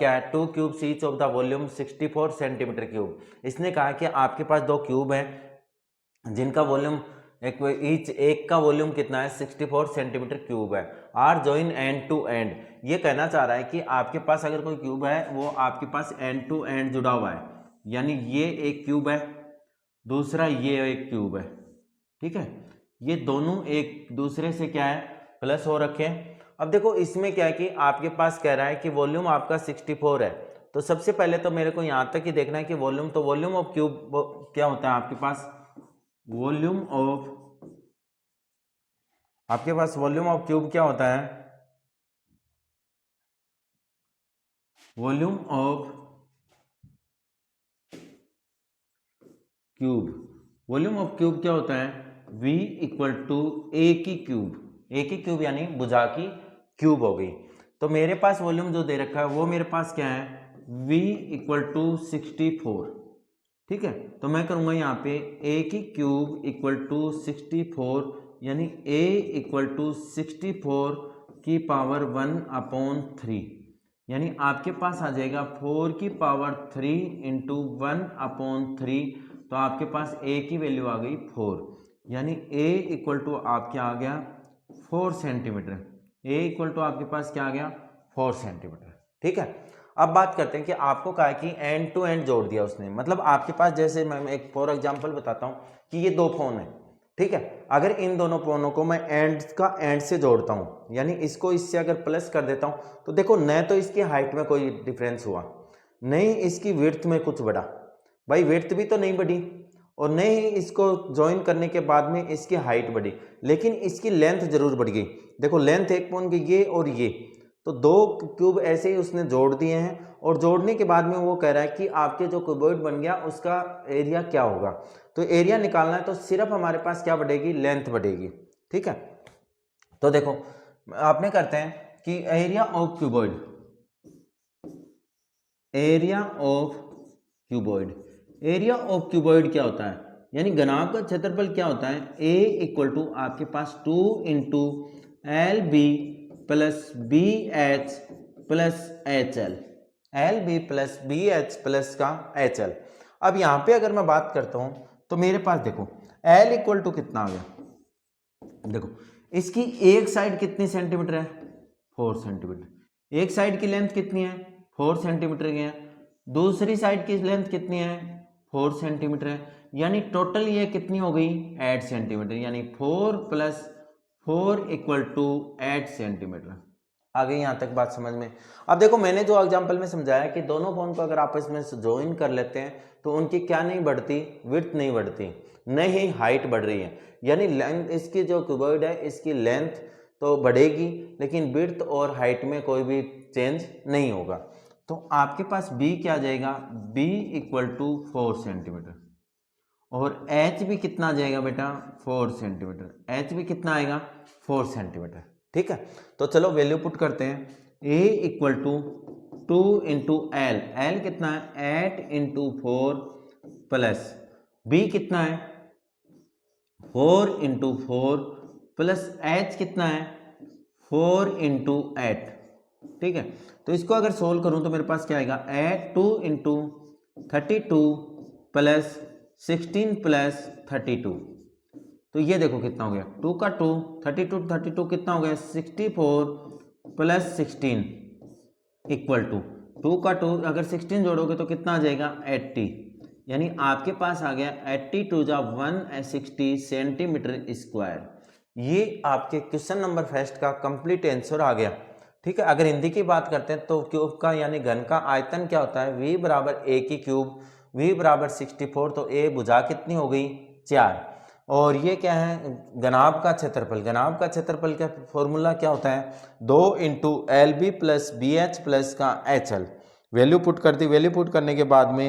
क्या है, 2 cubes each of the volume 64 centimetre cube. इसने कहा कि आपके पास 2 क्यूब हैं जिनका वॉल्यूम एक का वॉल्यूम कितना है, 64 सेंटीमीटर क्यूब है। Are join end to end, ये कहना चाह रहा है कि आपके पास अगर कोई क्यूब है वो आपके पास एंड टू एंड जुड़ा हुआ है, यानी ये एक क्यूब है, दूसरा ये एक क्यूब है, ठीक है, ये दोनों एक दूसरे से क्या है, प्लस हो रखे हैं। अब देखो इसमें क्या है कि आपके पास कह रहा है कि वॉल्यूम आपका 64 है, तो सबसे पहले तो मेरे को यहां तक ही देखना है कि वॉल्यूम, तो वॉल्यूम ऑफ क्यूब क्या होता है आपके पास, वॉल्यूम ऑफ क्यूब क्या होता है, वॉल्यूम ऑफ क्यूब क्या होता है, V इक्वल टू ए की क्यूब यानी भुजा की क्यूब हो गई। तो मेरे पास वॉल्यूम जो दे रखा है वो मेरे पास क्या है, V इक्वल टू 64, ठीक है। तो मैं करूंगा यहाँ पे ए की क्यूब इक्वल टू 64, यानी a इक्वल टू 64 की पावर 1/3, यानी आपके पास आ जाएगा 4 की पावर 3 इंटू 1/3, तो आपके पास a की वैल्यू आ गई 4, यानी a इक्वल टू आपके आ गया 4 सेंटीमीटर। a इक्वल टू आपके पास क्या आ गया, 4 सेंटीमीटर, ठीक है। अब बात करते हैं कि आपको कहा कि एंड टू एंड जोड़ दिया उसने, मतलब आपके पास जैसे मैं एक फॉर एग्जांपल बताता हूं कि ये 2 फोन है, ठीक है। अगर इन दोनों फोनों को मैं एंड का एंड से जोड़ता हूं, यानी इसको इससे अगर प्लस कर देता हूं, तो देखो न तो इसकी हाइट में कोई डिफरेंस हुआ, नहीं इसकी विड्थ में कुछ बढ़ा, भाई विड्थ भी तो नहीं बढ़ी, और नहीं ही इसको ज्वाइन करने के बाद में इसकी हाइट बढ़ी, लेकिन इसकी लेंथ जरूर बढ़ गई। देखो लेंथ एक फोन की ये और ये, तो 2 क्यूब ऐसे ही उसने जोड़ दिए हैं, और जोड़ने के बाद में वो कह रहा है कि आपके जो क्यूबॉइड बन गया उसका एरिया क्या होगा। तो एरिया निकालना है तो सिर्फ हमारे पास क्या बढ़ेगी, लेंथ बढ़ेगी, ठीक है। तो देखो आपने करते हैं कि एरिया ऑफ क्यूबॉइड क्या होता है, यानी घनाभ का क्षेत्रफल क्या होता है, A इक्वल टू आपके पास 2 into L B plus B H plus H L, L B plus B H plus का एच एल। अब यहां पे अगर मैं बात करता हूं तो मेरे पास देखो L इक्वल टू कितना आ गया, देखो इसकी एक साइड कितनी सेंटीमीटर है, 4 सेंटीमीटर, एक साइड की लेंथ कितनी है, 4 सेंटीमीटर की है, दूसरी साइड की लेंथ कितनी है, 4 सेंटीमीटर है, यानी टोटल ये कितनी हो गई, 8 सेंटीमीटर, यानी 4 प्लस 4 इक्वल टू 8 सेंटीमीटर। आ गई यहां तक बात समझ में। अब देखो मैंने जो एग्जांपल में समझाया कि दोनों फोन को अगर आपस में ज्वाइन कर लेते हैं तो उनकी क्या नहीं बढ़ती, विड्थ नहीं बढ़ती, नहीं हाइट बढ़ रही है, यानी लेंथ इसकी जो क्यूबॉइड है इसकी लेंथ तो बढ़ेगी लेकिन विड्थ और हाइट में कोई भी चेंज नहीं होगा। तो आपके पास b क्या आ जाएगा, b इक्वल टू 4 सेंटीमीटर, और h भी कितना आ जाएगा बेटा, 4 सेंटीमीटर, h भी कितना आएगा, 4 सेंटीमीटर, ठीक है। तो चलो वैल्यू पुट करते हैं, a equal to 2 into L, L कितना है 8 इंटू 4 प्लस b कितना है 4 इंटू 4 प्लस एच कितना है 4 इंटू 8, ठीक है। तो इसको अगर सोल्व करूं तो मेरे पास क्या आएगा, 2 इंटू 32 प्लस 16 प्लस 32, तो ये देखो कितना हो गया, 2 का 2, 32 कितना हो गया, 64 प्लस 16 इक्वल टू 2 का 2, अगर 16 जोड़ोगे तो कितना आ जाएगा 80, यानी आपके पास आ गया 80 टू जा 160 सेंटीमीटर स्क्वायर। ये आपके क्वेश्चन नंबर फर्स्ट का कंप्लीट आंसर आ गया, ठीक है। अगर हिंदी की बात करते हैं तो क्यूब का यानी घन का आयतन क्या होता है, v बराबर a की क्यूब, v बराबर 64, तो a भुजा कितनी हो गई 4, और ये क्या है घनाभ का क्षेत्रफल का फॉर्मूला क्या होता है, 2 into L B plus B H plus का एच एल। वैल्यू पुट कर दी, वैल्यू पुट करने के बाद में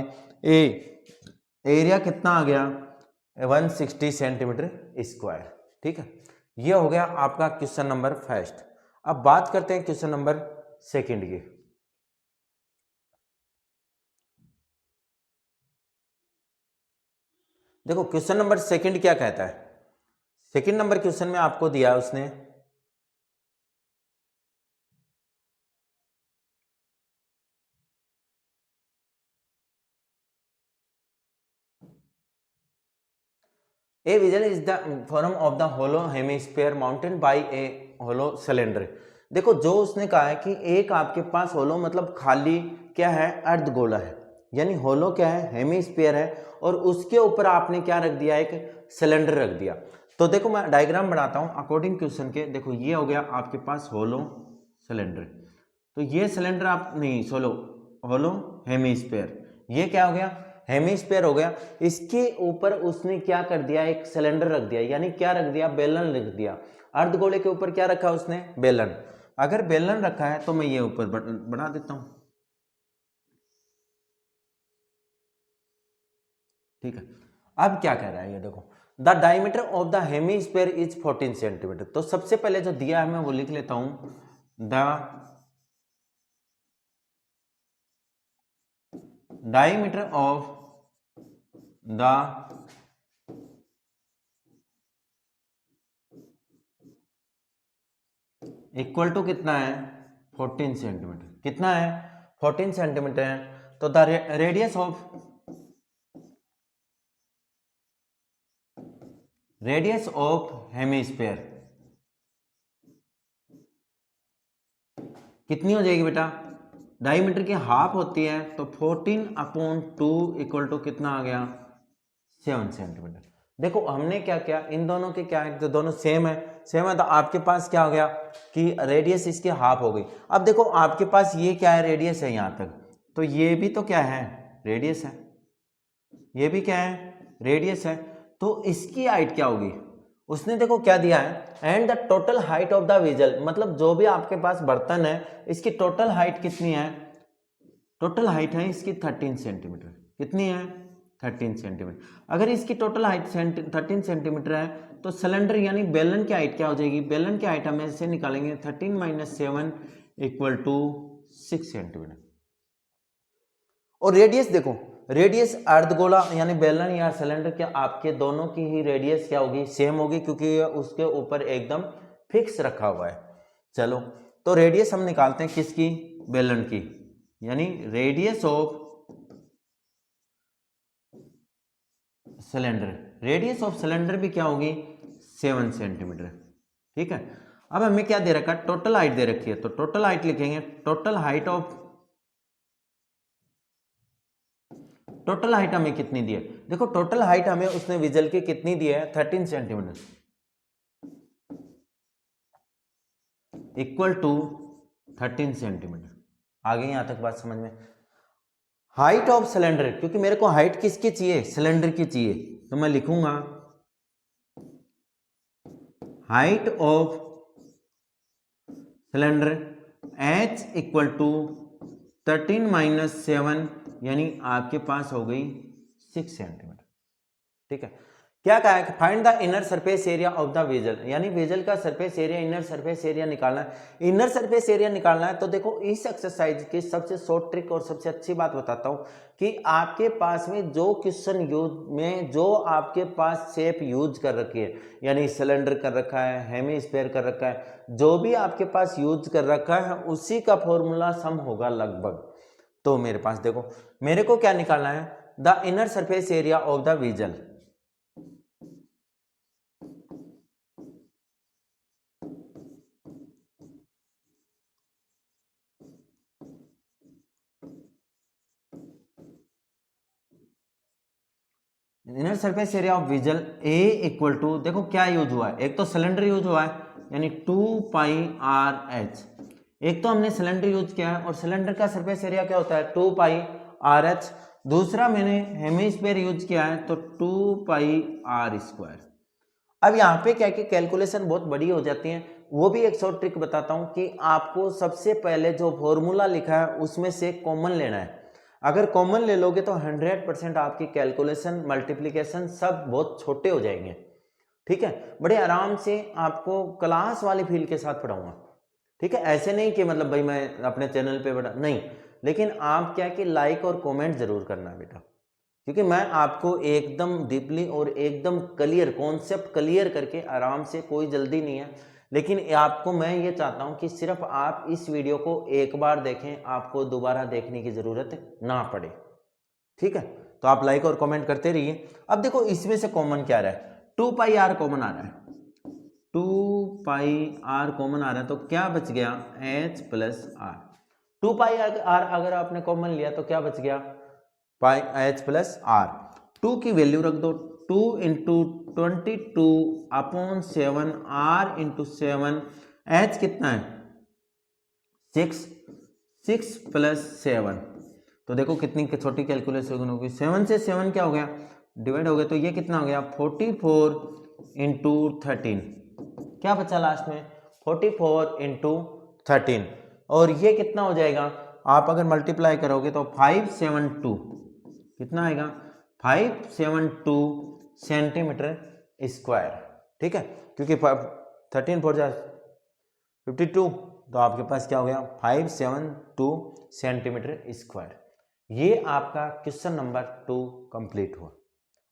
एरिया कितना आ गया 160 सेंटीमीटर स्क्वायर, ठीक है। ये हो गया आपका क्वेश्चन नंबर फर्स्ट। अब बात करते हैं क्वेश्चन नंबर सेकंड की। देखो क्वेश्चन नंबर सेकंड क्या कहता है, सेकंड नंबर क्वेश्चन में आपको दिया है उसने a vessel is the form of the hollow hemisphere mounted by a hollow cylinder. देखो जो उसने कहा है कि एक आपके पास होलो मतलब खाली क्या है, अर्धगोला है, यानी होलो क्या है, हेमिस्फीयर है, और उसके ऊपर आपने क्या रख दिया, एक सिलेंडर रख दिया। तो देखो मैं डायग्राम बनाता हूं अकॉर्डिंग क्वेश्चन के। देखो ये हो गया आपके पास होलो सिलेंडर, तो ये सिलेंडर आप नहीं सोलो होलो हेमिस्फीयर, ये क्या हो गया, हेमिस्फीयर हो गया। इसके ऊपर उसने क्या कर दिया, एक सिलेंडर रख दिया, यानी क्या रख दिया, बेलन रख दिया। अर्धगोले के ऊपर क्या रखा उसने, बेलन। अगर बेलन रखा है तो मैं ये ऊपर बढ़ा देता हूं, ठीक है। अब क्या कह रहा है ये देखो, the diameter of the hemisphere is 14 centimetre. तो सबसे पहले जो दिया है मैं वो लिख लेता हूं, the diameter of the equal to कितना है, 14 सेंटीमीटर। कितना है, 14 सेंटीमीटर है। तो द रेडियस ऑफ हेमिस्फीयर कितनी हो जाएगी बेटा, डायमीटर की हाफ होती है, तो 14/2 इक्वल टू कितना आ गया, 7 सेंटीमीटर। देखो हमने क्या किया, इन दोनों के क्या है, तो दोनों सेम है, सेम है, तो आपके पास क्या हो गया कि रेडियस इसकी हाफ हो गई। अब देखो आपके पास ये क्या है, रेडियस है यहाँ तक, तो ये भी तो क्या है, रेडियस है, ये भी क्या है, रेडियस है। तो इसकी हाइट क्या होगी, उसने देखो क्या दिया है, and the total height of the vessel, मतलब जो भी आपके पास बर्तन है इसकी टोटल हाइट कितनी है, टोटल हाइट है इसकी 13 सेंटीमीटर। कितनी है, 13 सेंटीमीटर। अगर इसकी टोटल हाइट 13 सेंटीमीटर है तो सिलेंडर यानी बेलन की हाइट क्या हो जाएगी, बेलन की हाइट हम ऐसे निकालेंगे 13 - 7 इक्वल टू 6 सेंटीमीटर। और रेडियस देखो, रेडियस अर्धगोला यानी बेलन या सिलेंडर के आपके दोनों की ही रेडियस क्या होगी, सेम होगी, क्योंकि उसके ऊपर एकदम फिक्स रखा हुआ है। चलो तो रेडियस हम निकालते हैं किसकी, बेलन की, यानी radius of cylinder, radius of cylinder भी क्या होगी, 7 सेंटीमीटर। ठीक है। अब हमें क्या दे रखा है, टोटल हाइट दे रखी है, तो टोटल हाइट लिखेंगे, टोटल हाइट हमें कितनी दी है, देखो टोटल हाइट हमें उसने विजल की कितनी दी है, 13 सेंटीमीटर इक्वल टू 13 सेंटीमीटर। आगे यहां तक बात समझ में। हाइट ऑफ सिलेंडर, क्योंकि मेरे को हाइट किसकी चाहिए, सिलेंडर की चाहिए, तो मैं लिखूंगा height of cylinder h equal to 13 - 7, यानी आपके पास हो गई 6 सेंटीमीटर। ठीक है। क्या कहा है, find the inner surface area of the vessel, यानी वेजल का surface area, inner surface area निकालना है। इनर सरफेस एरिया निकालना है तो देखो इस एक्सरसाइज की सबसे शॉर्ट ट्रिक और सबसे अच्छी बात बताता हूं कि आपके पास में जो क्वेश्चन यूज में जो आपके पास शेप यूज कर रखी है, यानी सिलेंडर कर रखा है, हेमिस्फीयर कर रखा है, जो भी आपके पास यूज कर रखा है उसी का फॉर्मूला सम होगा लगभग। तो मेरे पास देखो, मेरे को क्या निकालना है, the inner surface area of the vessel, inner surface area of vessel A equal to, देखो क्या यूज हुआ है, एक तो सिलेंडर यूज हुआ है यानी 2πRh, एक तो हमने सिलेंडर यूज किया है और सिलेंडर का सरफेस एरिया क्या होता है 2πRh, दूसरा मैंने हेमिस्फीयर यूज किया है तो 2πr²। अब यहाँ पे क्या कि कैलकुलेशन बहुत बड़ी हो जाती है, वो भी एक शॉर्ट ट्रिक बताता हूँ कि आपको सबसे पहले जो फॉर्मूला लिखा है उसमें से कॉमन लेना है। अगर कॉमन ले लोगे तो 100% आपकी कैलकुलेशन मल्टीप्लिकेशन सब बहुत छोटे हो जाएंगे। ठीक है, बड़े आराम से आपको क्लास वाली फील के साथ पढ़ाऊंगा। ठीक है, ऐसे नहीं कि मतलब भाई मैं अपने चैनल पे पढ़ा नहीं, लेकिन आप क्या कि लाइक और कमेंट जरूर करना बेटा, क्योंकि मैं आपको एकदम डीपली और एकदम क्लियर कॉन्सेप्ट क्लियर करके आराम से, कोई जल्दी नहीं है, लेकिन आपको मैं ये चाहता हूं कि सिर्फ आप इस वीडियो को एक बार देखें, आपको दोबारा देखने की जरूरत ना पड़े। ठीक है, तो आप लाइक और कमेंट करते रहिए। अब देखो इसमें से कॉमन क्या रहा है, 2 पाई आर कॉमन आ रहा है, 2 पाई आर कॉमन आ रहा है, तो क्या बच गया H plus R. 2 pi R अगर आपने कॉमन लिया तो क्या बच गया पाई एच प्लस आर। 2 की वैल्यू रख दो, 2 इंटू 22/7 आर इंटू 7, एच कितना है 6, 6 प्लस 7, तो देखो कितनी छोटी कैलकुलेशन होगी, 7 से 7 क्या हो गया डिवाइड हो गया, तो ये कितना हो गया 44 इंटू 13, क्या बचा लास्ट में 44 इंटू 13, और ये कितना हो जाएगा आप अगर मल्टीप्लाई करोगे तो 572, कितना आएगा 572 सेंटीमीटर स्क्वायर। ठीक है, क्योंकि 13 4 52, तो आपके पास क्या हो गया 572 सेंटीमीटर स्क्वायर। ये आपका क्वेश्चन नंबर 2 कंप्लीट हुआ।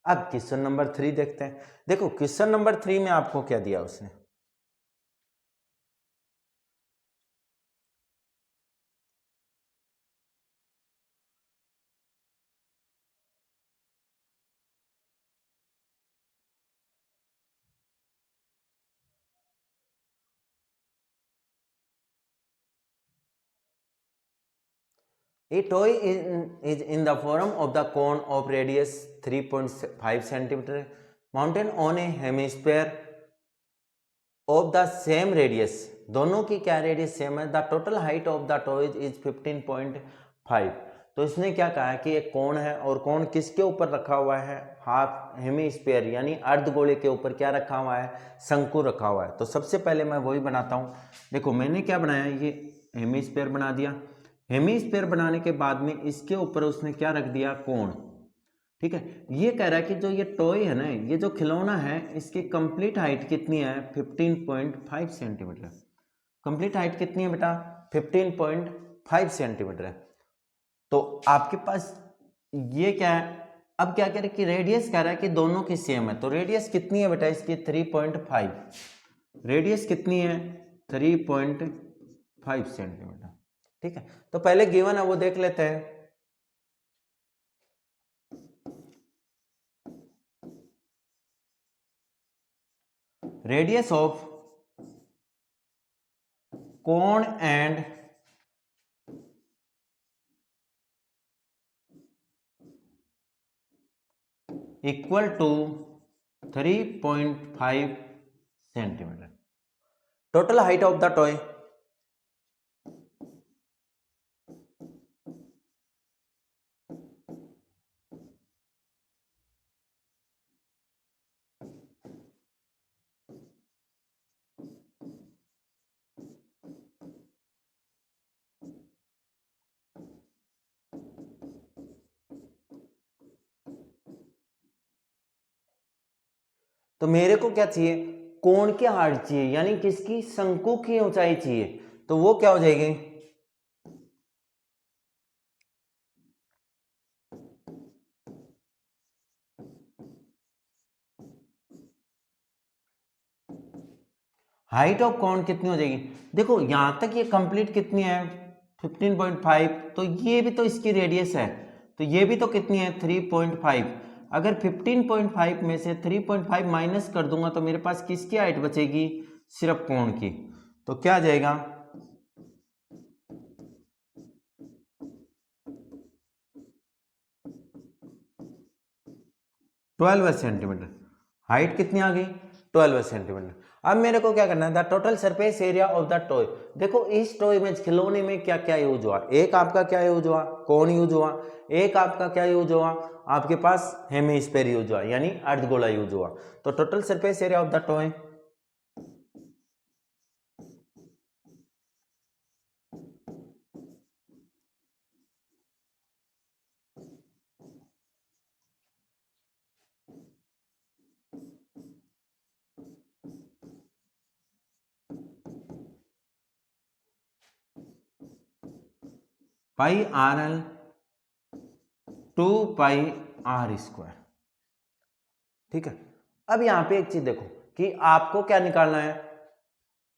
अब क्वेश्चन नंबर 3 देखते हैं। देखो क्वेश्चन नंबर 3 में आपको क्या दिया उसने, A toy is in the form of the cone of radius 3.5 centimeter mounted on a hemisphere of the same radius। दोनों की क्या रेडियस सेम है। The total height of the toys is 15.5। तो इसने क्या कहा है कि एक कोण है, और कोण किसके ऊपर रखा हुआ है, हाफ हेमिस्फीयर यानी अर्धगोले के ऊपर क्या रखा हुआ है, शंकु रखा हुआ है। तो सबसे पहले मैं वही बनाता हूँ। देखो मैंने क्या बनाया, ये हेमिस्फीयर बना दिया। हेमिस्फीयर बनाने के बाद में इसके ऊपर उसने क्या रख दिया, कोण। ठीक है, ये कह रहा है कि जो ये टॉय है ना, ये जो खिलौना है, इसकी कंप्लीट हाइट कितनी है 15.5 सेंटीमीटर। कंप्लीट हाइट कितनी है बेटा 15.5 सेंटीमीटर है। तो आपके पास ये क्या है, अब क्या कह रहे कि रेडियस कह रहा है कि दोनों की सेम है। तो रेडियस कितनी है बेटा इसकी 3.5, रेडियस कितनी है 3.5 सेंटीमीटर। ठीक है, तो पहले गिवन है वो देख लेते हैं। Radius of cone and equal to 3.5 centimetre. Total height of the toy, तो मेरे को क्या चाहिए, कोण की हाइट चाहिए, यानी किसकी, शंकु की ऊंचाई चाहिए। तो वो क्या हो जाएगी, हाइट ऑफ कोण कितनी हो जाएगी। देखो यहां तक ये कंप्लीट कितनी है 15.5, तो ये भी तो इसकी रेडियस है, तो ये भी तो कितनी है 3.5। अगर 15.5 में से 3.5 माइनस कर दूंगा तो मेरे पास किसकी हाइट बचेगी, सिर्फ कोण की। तो क्या आ जाएगा 12 सेंटीमीटर। हाइट कितनी आ गई 12 सेंटीमीटर। अब मेरे को क्या करना है, the total surface area of the toy. देखो इस टॉय में, खिलौने में क्या क्या यूज हुआ, एक आपका क्या यूज हुआ, कोण यूज हुआ, एक आपका क्या यूज हुआ, आपके पास हेमिस्फीयर यूज हुआ यानी अर्धगोला यूज हुआ। तो total surface area of the toy pi R L 2 pi R square. ठीक है, अब यहां पे एक चीज देखो कि आपको क्या निकालना है,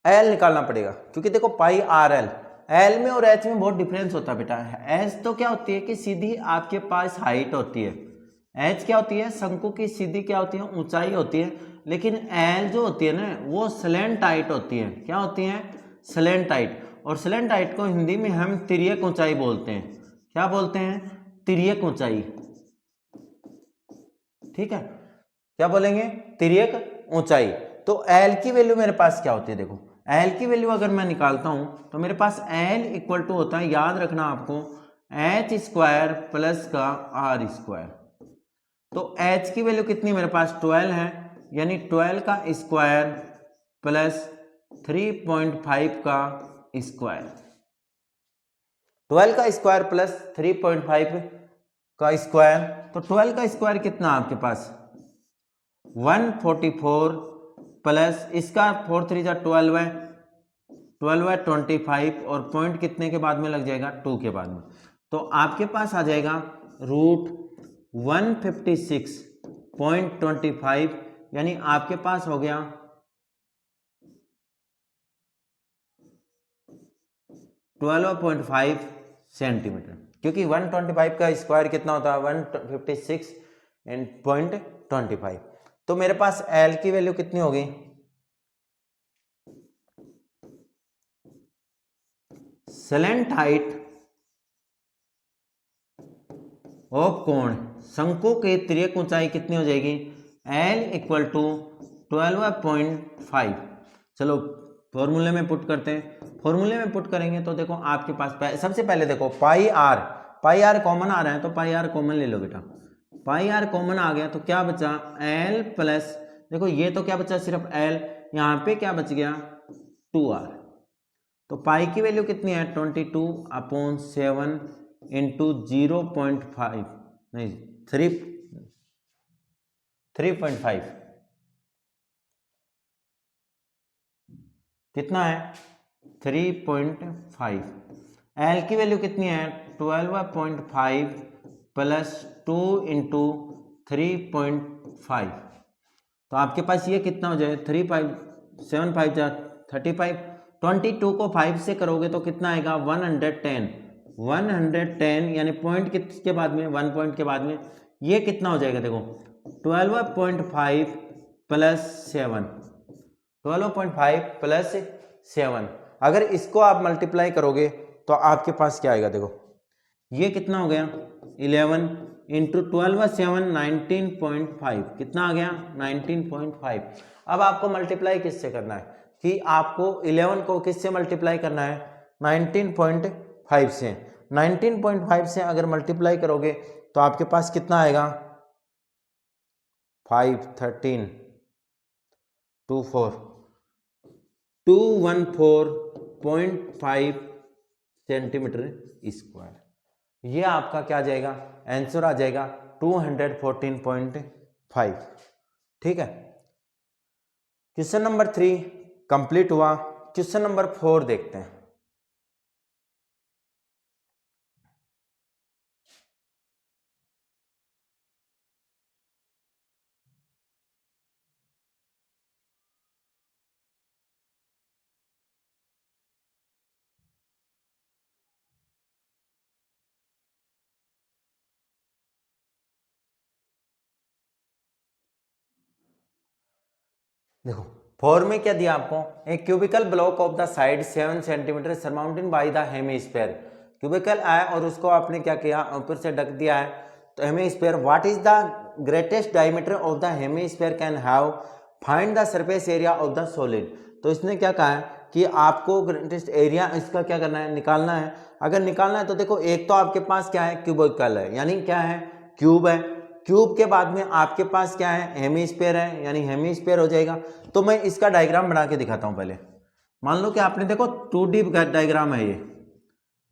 एल निकालना पड़ेगा, क्योंकि देखो पाई आर एल, एल में और एच में बहुत डिफरेंस होता है बेटा। एच तो क्या होती है कि सीधी आपके पास हाइट होती है, एच क्या होती है शंकु की सीधी क्या होती है ऊंचाई होती है। लेकिन एल जो होती है ना वो स्लेंटाइट होती है। क्या होती है? स्लेंटाइट। और स्लेंटाइट को हिंदी में हम तिर्यक ऊंचाई बोलते हैं। क्या बोलते हैं? तिर्यक ऊंचाई। ठीक है, क्या बोलेंगे? तिर्यक ऊंचाई। तो एल की वैल्यू मेरे पास क्या होती है? देखो एल की वैल्यू अगर मैं निकालता हूं तो मेरे पास एल इक्वल टू होता है, याद रखना आपको, एच स्क्वायर प्लस का आर स्क्वायर। तो एच की वैल्यू कितनी मेरे पास? 12 है, यानी 12 का स्क्वायर प्लस 3.5 का स्क्वायर। 12 का स्क्वायर प्लस 3.5 का स्क्वायर। तो 12 का स्क्वायर कितना आपके पास? 144 प्लस इसका 4 3 जा 12 है, 12 है 25, और पॉइंट कितने के बाद में लग जाएगा? 2 के बाद में। तो आपके पास आ जाएगा रूट 156.25, यानी आपके पास हो गया 12.5 सेंटीमीटर, क्योंकि 125 का स्क्वायर कितना होता है? 156.25। तो मेरे पास एल की वैल्यू कितनी होगी? स्लेंट हाइट ऑफ कोण, शंकु की तिर्यक ऊंचाई कितनी हो जाएगी? L equal to 12.5। चलो फॉर्मूले में पुट करते हैं। फॉर्मूले में पुट करेंगे तो देखो आपके पास सबसे पहले देखो पाई आर कॉमन आ रहा है, तो पाई आर कॉमन ले लो बेटा। पाई आर कॉमन आ गया तो क्या बचा? एल प्लस, देखो ये तो क्या बचा? सिर्फ एल। यहाँ पे क्या बच गया? 2r। तो पाई की वैल्यू कितनी है? 22/7 इंटू 0.5, नहीं 3.5 कितना है? 3.5। एल की वैल्यू कितनी है? 12.5 प्लस 2 इंटू 3.5। तो आपके पास ये कितना हो जाए? 7 5 जा 35। 22 को 5 से करोगे तो कितना आएगा? 110, यानी पॉइंट किसके बाद में? 1 पॉइंट के बाद में। ये कितना हो जाएगा? देखो 12.5 प्लस 7, 12.5 प्लस 7, अगर इसको आप मल्टीप्लाई करोगे तो आपके पास क्या आएगा? देखो ये कितना हो गया? 11 इंटू 12 7 19.5, कितना आ गया? 19.5। अब आपको मल्टीप्लाई किससे करना है? कि आपको 11 को किससे मल्टीप्लाई करना है? 19.5 से। 19.5 से अगर मल्टीप्लाई करोगे तो आपके पास कितना आएगा? 5 13 24 214.5 सेंटीमीटर स्क्वायर। ये आपका क्या आ जाएगा? आंसर आ जाएगा 214.5। ठीक है, क्वेश्चन नंबर 3 कंप्लीट हुआ। क्वेश्चन नंबर 4 देखते हैं। देखो 4 में क्या दिया आपको? एक cubical block of the side 7 centimetre surmounted by the hemisphere. Cubical आया और उसको आपने क्या किया? ऊपर से ढक दिया है। तो hemisphere, what is the greatest diameter of the hemisphere can have, find the surface area of the solid. तो इसने क्या कहा है कि आपको ग्रेटेस्ट एरिया इसका क्या करना है? निकालना है। अगर निकालना है तो देखो एक तो आपके पास क्या है? क्यूबिकल है, यानी क्या है? क्यूब है। क्यूब के बाद में आपके पास क्या है? हेमिस्फीयर है, यानी हेमिस्फीयर हो जाएगा। तो मैं इसका डायग्राम बना के दिखाता हूं पहले। मान लो कि आपने देखो 2D डायग्राम है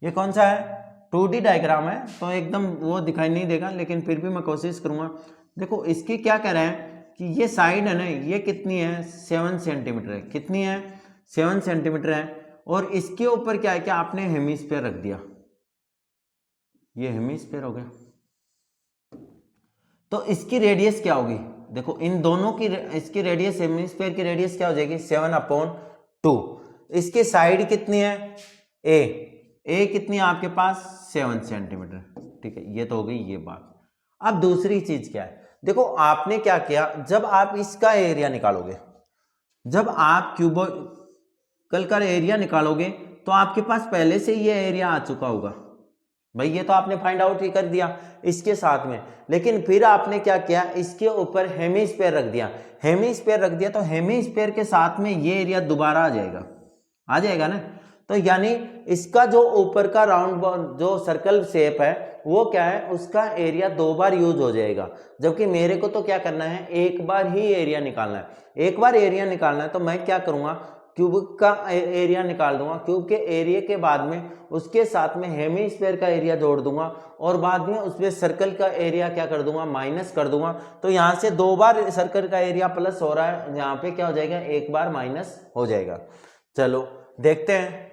ये कौन सा है? 2D डायग्राम है, तो एकदम वो दिखाई नहीं देगा, लेकिन फिर भी मैं कोशिश करूंगा। देखो इसकी क्या कह रहे हैं कि ये साइड है ना, ये कितनी है? 7 सेंटीमीटर है। कितनी है? 7 सेंटीमीटर है। और इसके ऊपर क्या है कि आपने हेमिस्फीयर रख दिया, ये हेमिस्फीयर हो गया। तो इसकी रेडियस क्या होगी? देखो इन दोनों की इसकी रेडियस, हेमिस्फीयर की रेडियस क्या हो जाएगी? 7/2। इसके साइड कितनी है? ए कितनी है आपके पास? 7 सेंटीमीटर। ठीक है, ये तो हो गई ये बात। अब दूसरी चीज क्या है? देखो आपने क्या किया, जब आप इसका एरिया निकालोगे, जब आप क्यूबिकल का एरिया निकालोगे तो आपके पास पहले से ये एरिया आ चुका होगा भाई, ये तो आपने फाइंड आउट ही कर दिया इसके साथ में। लेकिन फिर आपने क्या किया, इसके ऊपर हेमिस्फीयर रख दिया, हेमिस्फीयर रख दिया तो हेमिस्फीयर के साथ में ये एरिया दोबारा आ जाएगा ना। तो यानी इसका जो ऊपर का राउंड जो सर्कल शेप है वो क्या है, उसका एरिया 2 बार यूज हो जाएगा, जबकि मेरे को तो क्या करना है, एक बार ही एरिया निकालना है। एक बार एरिया निकालना है तो मैं क्या करूंगा, क्यूब का एरिया निकाल दूंगा, क्यूब के एरिया के बाद में उसके साथ में हेमिस्फीयर का एरिया जोड़ दूंगा और बाद में उसमें सर्कल का एरिया क्या कर दूंगा, माइनस कर दूंगा। तो यहां से 2 बार सर्कल का एरिया प्लस हो रहा है, यहाँ पे क्या हो जाएगा, एक बार माइनस हो जाएगा। चलो देखते हैं।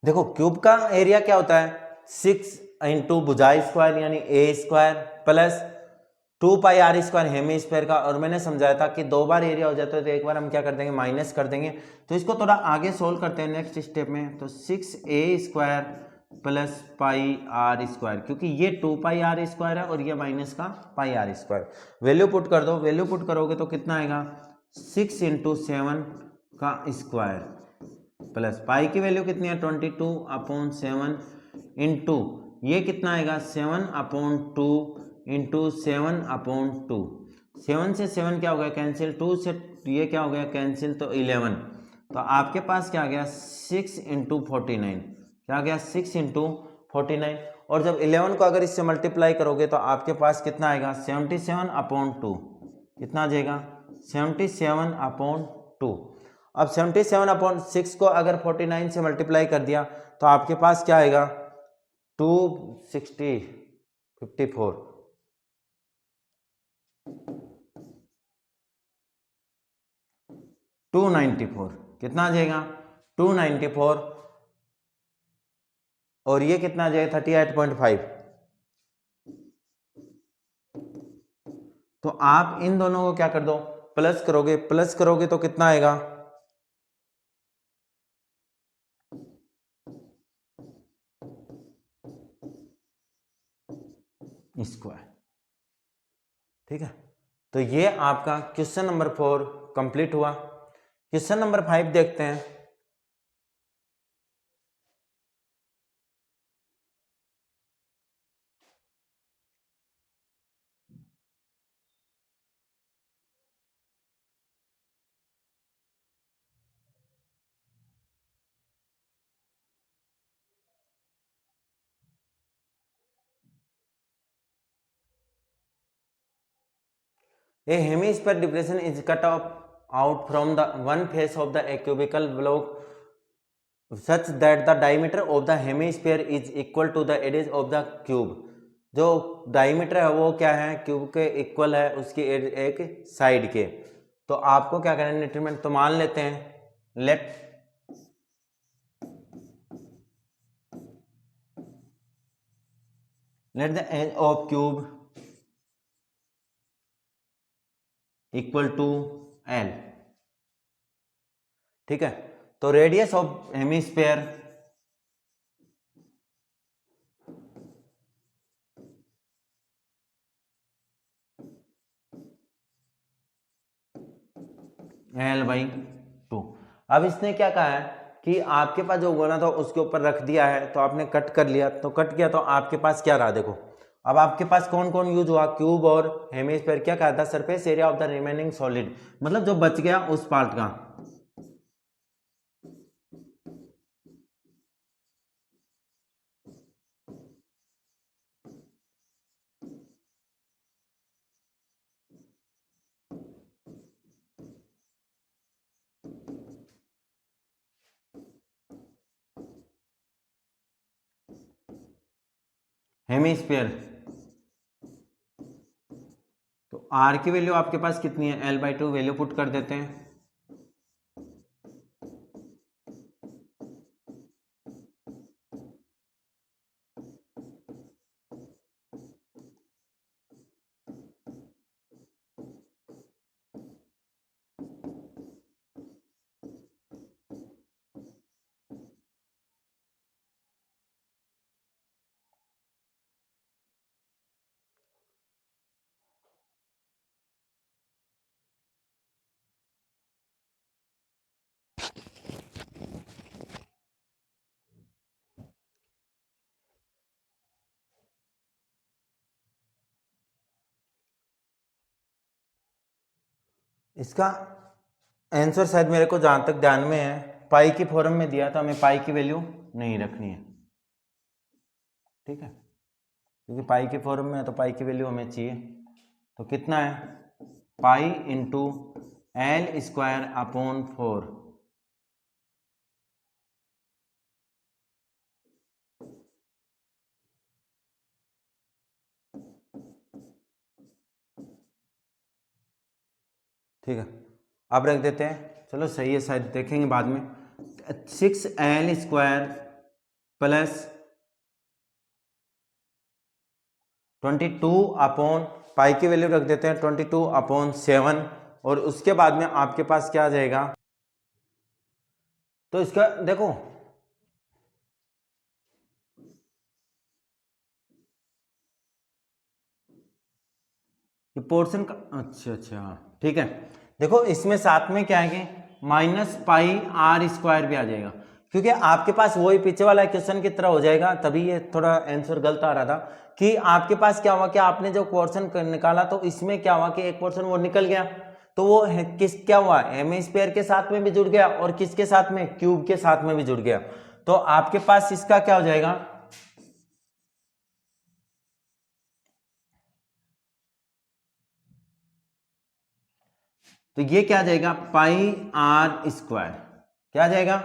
देखो क्यूब का एरिया क्या होता है, 6 इंटू भुजाई स्क्वायर यानी ए स्क्वायर प्लस 2 पाई r स्क्वायर हेमिस्फीयर का। और मैंने समझाया था कि 2 बार एरिया हो जाता है तो एक बार हम क्या कर देंगे, माइनस कर देंगे। तो इसको थोड़ा आगे सोल्व करते हैं नेक्स्ट स्टेप में। तो 6a² प्लस πr², क्योंकि ये 2 पाई r² है और ये माइनस का πr²। वैल्यू पुट कर दो, वैल्यू पुट करोगे तो कितना आएगा, 6 इंटू 7 का स्क्वायर प्लस पाई की वैल्यू कितनी है, 22/7 इंटू ये कितना आएगा, 7/2 इंटू 7/2। 7 से 7 क्या हो गया कैंसिल, 2 से ये क्या हो गया कैंसिल, तो 11। तो आपके पास क्या आ गया, 6 इंटू 49, क्या आ गया 6 इंटू 49। और जब 11 को अगर इससे मल्टीप्लाई करोगे तो आपके पास कितना आएगा, 77/2। कितना आ जाएगा, 77/2। अब 77/6 को अगर 49 से मल्टीप्लाई कर दिया तो आपके पास क्या आएगा, 260 54 294। कितना आ जाएगा, 294। और ये कितना आ जाएगा, 38.5। तो आप इन दोनों को क्या कर दो, प्लस करोगे, प्लस करोगे तो कितना आएगा, स्क्वायर। ठीक है, तो ये आपका क्वेश्चन नंबर 4 कंप्लीट हुआ। क्वेश्चन नंबर 5 देखते हैं। A hemisphere depression is cut off out from the one face of the cubical block such that the diameter of the hemisphere is equal to the edge of the cube। जो diameter है वो क्या है, cube के equal है उसकी एक side के। तो आपको क्या करना है डिटरमिनेंट, तो मान लेते हैं let the edge of cube equal to L. ठीक है, तो रेडियस ऑफ हेमिस्फीयर L/2। अब इसने क्या कहा है कि आपके पास जो गोला था उसके ऊपर रख दिया है, तो आपने कट कर लिया, तो कट किया तो आपके पास क्या रहा देखो। अब आपके पास कौन कौन यूज हुआ, क्यूब और हेमिस्फीयर। क्या कहा था, surface area of the remaining solid, मतलब जो बच गया उस पार्ट का। हेमिस्फीयर, तो आर की वैल्यू आपके पास कितनी है, L/2 वैल्यू पुट कर देते हैं। इसका आंसर शायद मेरे को जहां तक ध्यान में है पाई की फॉर्म में दिया था, हमें पाई की वैल्यू नहीं रखनी है, ठीक है, क्योंकि पाई के फॉर्म में है तो पाई की वैल्यू हमें चाहिए। तो कितना है, पाई इंटू L²/4। ठीक है, अब रख देते हैं, चलो सही है, शायद देखेंगे बाद में। 6L² प्लस 22 पाई की वैल्यू रख देते हैं 22/7, और उसके बाद में आपके पास क्या आ जाएगा, तो इसका देखो ये पोर्शन का, अच्छा ठीक है। देखो इसमें साथ में क्या है कि -πr² भी आ जाएगा, क्योंकि आपके पास वही पीछे वाला क्वेश्चन की तरह हो जाएगा, तभी ये थोड़ा आंसर गलत आ रहा था कि आपके पास क्या हुआ कि आपने जो पोर्शन निकाला तो इसमें क्या हुआ कि एक पोर्शन वो निकल गया, तो वो किस क्या हुआ, हेमिस्फीयर के साथ में भी जुड़ गया और किसके साथ में, क्यूब के साथ में भी जुड़ गया। तो आपके पास इसका क्या हो जाएगा, तो ये क्या आ जाएगा, πr², क्या आ जाएगा,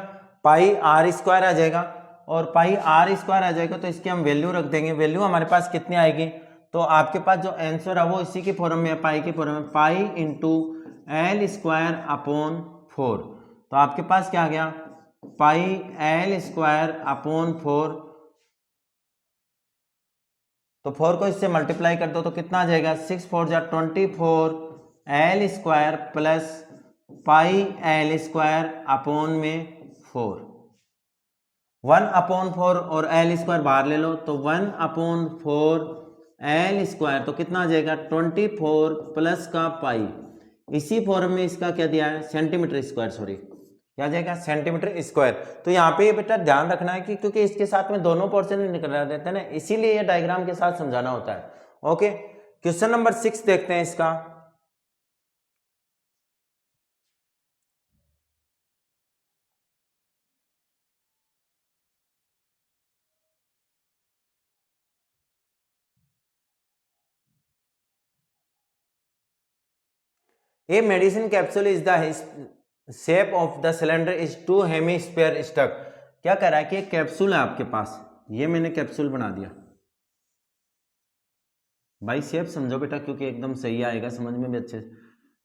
πr² आ जाएगा, और πr² आ जाएगा तो इसकी हम वैल्यू रख देंगे। वैल्यू हमारे पास कितनी आएगी, तो आपके पास जो आंसर है वो इसी की फॉर्म में है, पाई की फॉर्म में, पाई इंटू L²/4। तो आपके पास क्या आ गया, पाई L²/4, तो 4 को इससे मल्टीप्लाई कर दो तो कितना आ जाएगा, 6×4 = 24 L² प्लस पाई L²/4, 1/4 और L² बाहर ले लो तो 1/4 L², तो कितना आ जाएगा 24 प्लस का पाई, इसी फॉर्म में इसका क्या दिया है, सेंटीमीटर स्क्वायर, सॉरी क्या आ जाएगा, सेंटीमीटर स्क्वायर। तो यहाँ पे बेटा ध्यान रखना है कि क्योंकि इसके साथ में दोनों पोर्शन निकल रहते हैं ना, इसीलिए ये डायग्राम के साथ समझाना होता है। ओके, क्वेश्चन नंबर 6 देखते हैं इसका। A medicine capsule is the shape of the cylinder is two hemisphere stuck। क्या कह रहा है कि एक कैप्सूल है आपके पास, ये मैंने कैप्सूल बना दिया, भाई शेप समझो बेटा क्योंकि एकदम सही आएगा समझ में भी अच्छे से।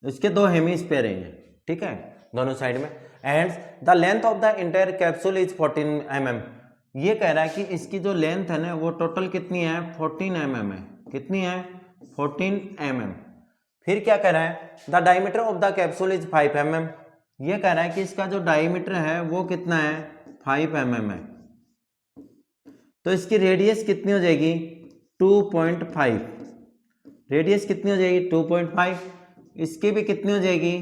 इसके दो हेमिस्फीयर हैं, ठीक है, दोनों साइड में, and the length of the entire capsule is 14 mm। ये कह रहा है कि इसकी जो लेंथ है ना वो टोटल कितनी है, 14 mm है, कितनी है, 14 mm। फिर क्या कह रहा है, the diameter of the capsule is 5 mm। ये कह रहा है कि इसका जो डायमीटर है वो कितना है, 5 mm है, तो इसकी रेडियस कितनी हो जाएगी, 2.5, रेडियस कितनी हो जाएगी 2.5, इसकी भी कितनी हो जाएगी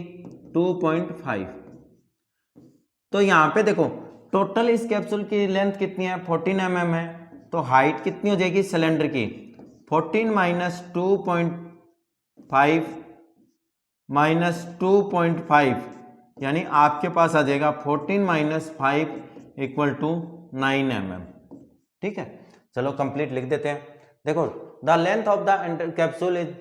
2.5। तो यहाँ पे देखो टोटल इस कैप्सूल की लेंथ कितनी है, 14 mm है, तो हाइट कितनी हो जाएगी सिलेंडर की, 14 माइनस 2.5 माइनस 2.5, यानी आपके पास आ जाएगा 14 माइनस 5 इक्वल टू 9 mm। ठीक है, चलो कंप्लीट लिख देते हैं। देखो the length of the capsule is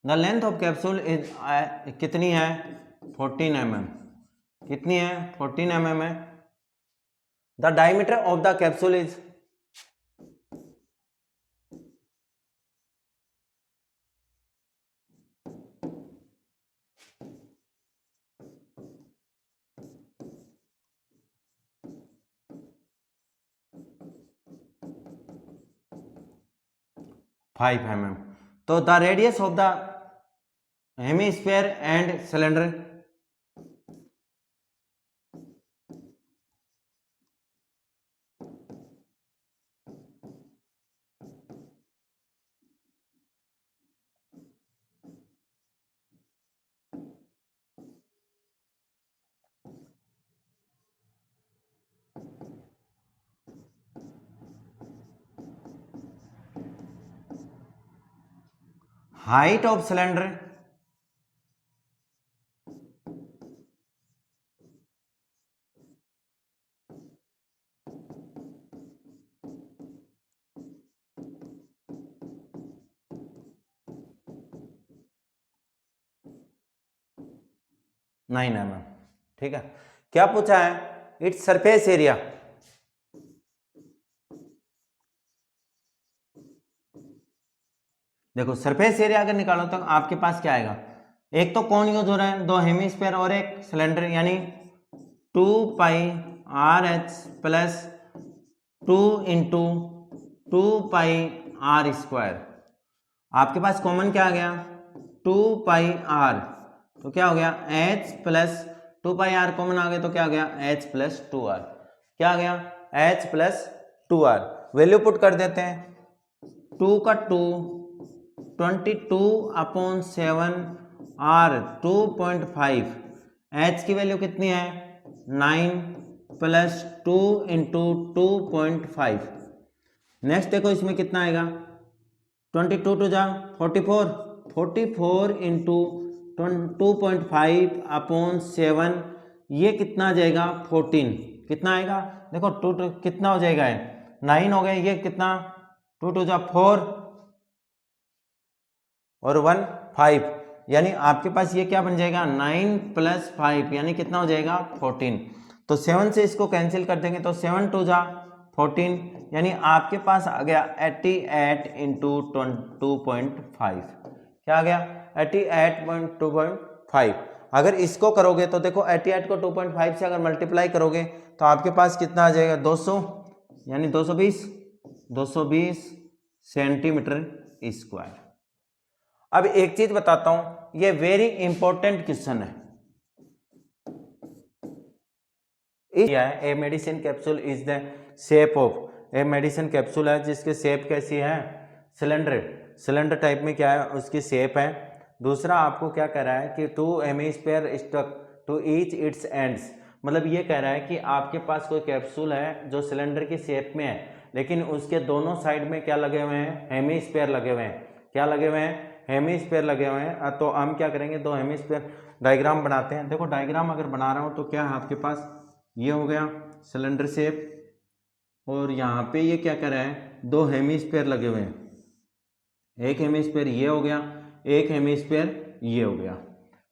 the length of capsule is कितनी है 14 mm, कितनी है 14 mm है। The diameter of the capsule is 5 mm। तो the radius of the hemisphere and cylinder, height of cylinder, nine mm। ठीक है, क्या पूछा है, इट्स सरफेस एरिया, देखो सरफेस एरिया अगर निकालो तो आपके पास क्या आएगा, एक तो कौन यूज हो रहा है, दो हेमीस्फीयर और एक सिलेंडर, यानी 2 pi R h plus 2 into 2 pi R square. आपके पास कॉमन क्या आ गया 2 पाई आर, तो क्या हो गया H plus 2 pi R common आ गया, तो क्या हो गया एच प्लस 2 आर, क्या आ गया H plus 2 R. Value put कर देते हैं, 2 का 2 22/7 आर 2.5, एच की वैल्यू कितनी है 9 प्लस 2 इंटू 2.5। नेक्स्ट देखो इसमें कितना आएगा 22 टू जा 44, 44 इंटू 2.5/7, ये कितना आ जाएगा 14, कितना आएगा देखो 2 कितना हो जाएगा है 9 हो गया, ये कितना 2 टू जा 4 और 1 5, यानी आपके पास ये क्या बन जाएगा 9 प्लस 5, यानी कितना हो जाएगा 14। तो 7 से इसको कैंसिल कर देंगे तो 7 टू जा 14, यानी आपके पास आ गया 88 इंटू 2.5, क्या आ गया 88.2.5। अगर इसको करोगे तो देखो 88 को 2.5 से अगर मल्टीप्लाई करोगे तो आपके पास कितना आ जाएगा 200, यानी 220 सेंटीमीटर स्क्वायर। अब एक चीज बताता हूं, ये वेरी इंपॉर्टेंट क्वेश्चन है। A medicine capsule is the shape of, a medicine capsule है जिसकी शेप कैसी है सिलेंडर टाइप में क्या है उसकी शेप है। दूसरा आपको क्या कह रहा है कि 2 hemisphere stuck to each its ends, मतलब ये कह रहा है कि आपके पास कोई कैप्सूल है जो सिलेंडर की शेप में है, लेकिन उसके दोनों साइड में क्या लगे हुए हैं हेमीस्फीयर लगे हुए हैं, क्या लगे हुए हैं हेमीस्फीयर लगे हुए हैं। तो हम क्या करेंगे 2 हेमीस्फीयर डायग्राम बनाते हैं। देखो डायग्राम अगर बना रहा हूं तो क्या है आपके पास ये हो गया सिलेंडर शेप, और यहाँ पे ये क्या कर रहा है 2 हेमीस्फीयर लगे हुए हैं, एक हेमीस्फीयर ये हो गया, एक हेमीस्फीयर ये हो गया,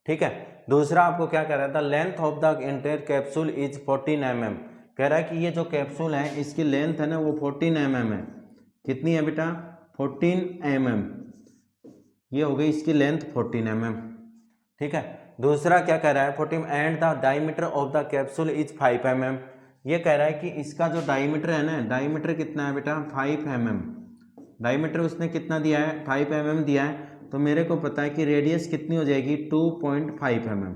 ठीक है। दूसरा आपको क्या कह रहा था, length of the entire capsule is 14 mm, कह रहा है कि ये जो कैप्सूल है इसकी लेंथ है ना वो 14 mm है। कितनी है बेटा 14 mm, ये हो गई इसकी लेंथ 14 mm, ठीक है। दूसरा क्या कह रहा है 14 and the diameter of the capsule is 5 mm, ये कह रहा है कि इसका जो डायमीटर है ना, डायमीटर कितना है बेटा 5 mm, डायमीटर उसने कितना दिया है 5 mm दिया है, तो मेरे को पता है कि रेडियस कितनी हो जाएगी 2.5 mm,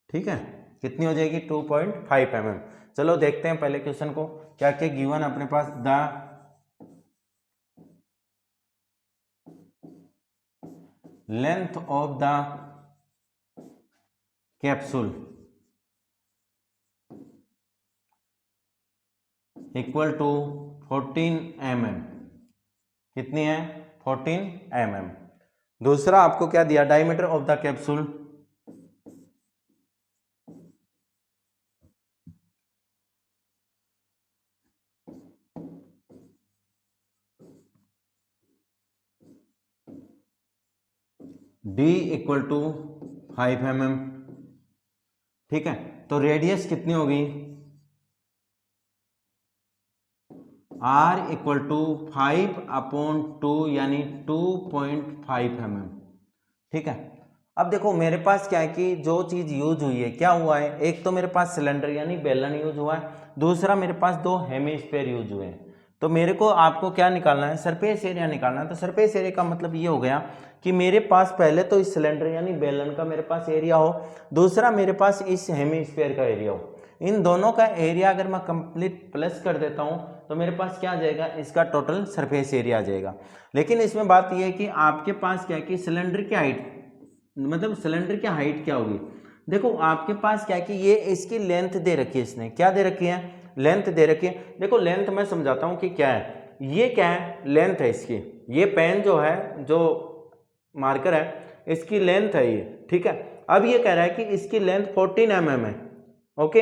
ठीक है, कितनी हो जाएगी 2.5 mm। चलो देखते हैं पहले क्वेश्चन को, क्या क्या गिवन अपने पास। The length of the capsule equal to 14 mm। कितनी है? 14 mm। दूसरा आपको क्या दिया, diameter of the capsule d equal to 5 mm। ठीक है, तो रेडियस कितनी होगी? r इक्वल टू 5/2 यानी 2.5 mm। ठीक है, अब देखो मेरे पास क्या है कि जो चीज यूज हुई है, क्या हुआ है, एक तो मेरे पास सिलेंडर यानी बेलन यूज हुआ है, दूसरा मेरे पास दो हेमिस्फीयर यूज हुए हैं। तो मेरे को आपको क्या निकालना है, सरफेस एरिया निकालना है। तो सरफेस एरिया का मतलब ये हो गया कि मेरे पास पहले तो इस सिलेंडर यानी बेलन का मेरे पास एरिया हो, दूसरा मेरे पास इस हेमिस्फीयर का एरिया हो। इन दोनों का एरिया अगर मैं कंप्लीट प्लस कर देता हूं तो मेरे पास क्या आ जाएगा, इसका टोटल सरफेस एरिया आ जाएगा। लेकिन इसमें बात यह है कि आपके पास क्या है कि सिलेंडर की हाइट, मतलब सिलेंडर की हाइट क्या होगी। देखो आपके पास क्या है कि ये इसकी लेंथ दे रखी है, इसने क्या दे रखी है, लेंथ दे रखी है। देखो लेंथ मैं समझाता हूं कि क्या है, ये क्या है, लेंथ है इसकी। ये पेन जो है, जो मार्कर है, इसकी लेंथ है ये। ठीक है, अब ये कह रहा है कि इसकी लेंथ 14 mm है। ओके,